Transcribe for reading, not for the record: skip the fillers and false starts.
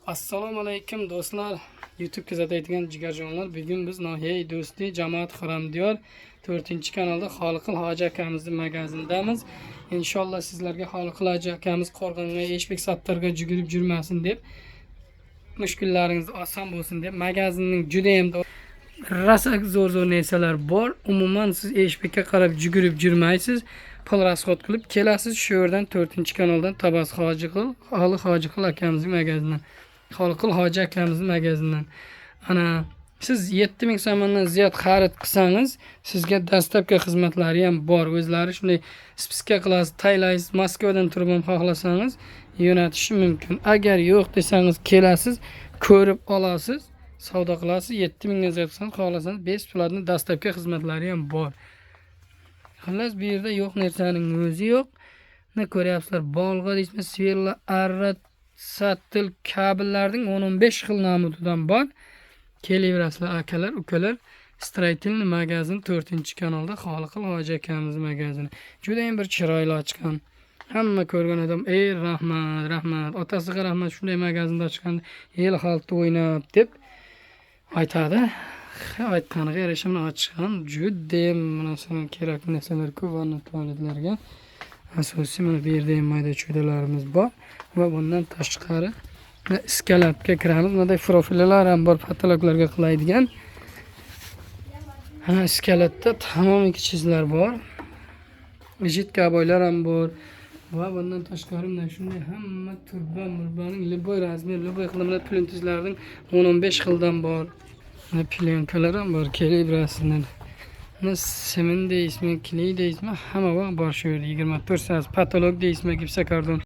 Assalomu alaykum do'stlar. YouTube kuzatayotgan jigarjonlar, bugun biz Nohiya do'sti jamoat Xiramdiyor 4-kanalda Xoliqil Hoji akamizning magazindamiz. Inshaalloh sizlarga Xoliqil Hoji akamiz Qo'rg'onga, Eshbek Sattorga yugurib yurmasin deb, mushkullaringiz oson bo'lsin deb magazinning juda ham rosa zo'r narsalar bor. Umuman siz Eshbekka qarab yugurib yurmaysiz. Pul rasxod qilib kelasiz shu yerdan 4-kanaldan Tabas Hojiqil akamizning magazinidan. Xoliqil Hoji akamizning magazinidan. Ana siz 7000 so'mdan ziyod xarid qilsangiz, sizga dastlabki xizmatlari ham bor. O'zlari shunday spiska qilasiz, taylaysiz, Moskvadan turib ham xohlasangiz yo'natishi mumkin. Agar yo'q desangiz kelasiz, ko'rib olasiz, savdo qilasiz. 7000 dan ziyod xohlasangiz besplatni dastlabki xizmatlari ham bor. Xullas bu yerda yo'q narsaning o'zi yo'q. Ne ko'ryapsizlar? Bolg'a deysizmi, sverla, arra, sattil, kabellarning 10-15 xil namudidan bor. Kelaverasizlar akalar, ukalar. Straytilni magazin 4-kanalda Xoliqil Hoji akamiz magazini. Juda ham bir chiroyli ochgan. Hamma ko'rgan odam, "Ey rahmat, otasiga rahmat, shunday magazinda ochgan, el xalqni o'ynab" deb aytadi. Aytganiga yarasha mana ochgan juda ham munosabat kerakli narsalar ko'p tualetlarga. Asosiy mana bu yerda ham mayda cho'dalarimiz bor va bundan tashqari iskalatga kiramiz. Bunday profillar ham bor, patologlarga qilaydigan. Ha, iskalatda tamom ichizlar bor. Ijit kaboylar ham bor. Va bundan tashqari mana shunday hamma turbaning liboy razmer, liboy qilimlar plintizlarning 10-15 xildan bor. Mana plyonkalar ham bor, kelaverasizlar. Mana semen deysizmi, kley deysizmi, hamma bor shu yerda 24 soat. Patolog deysizmi, gipsokardon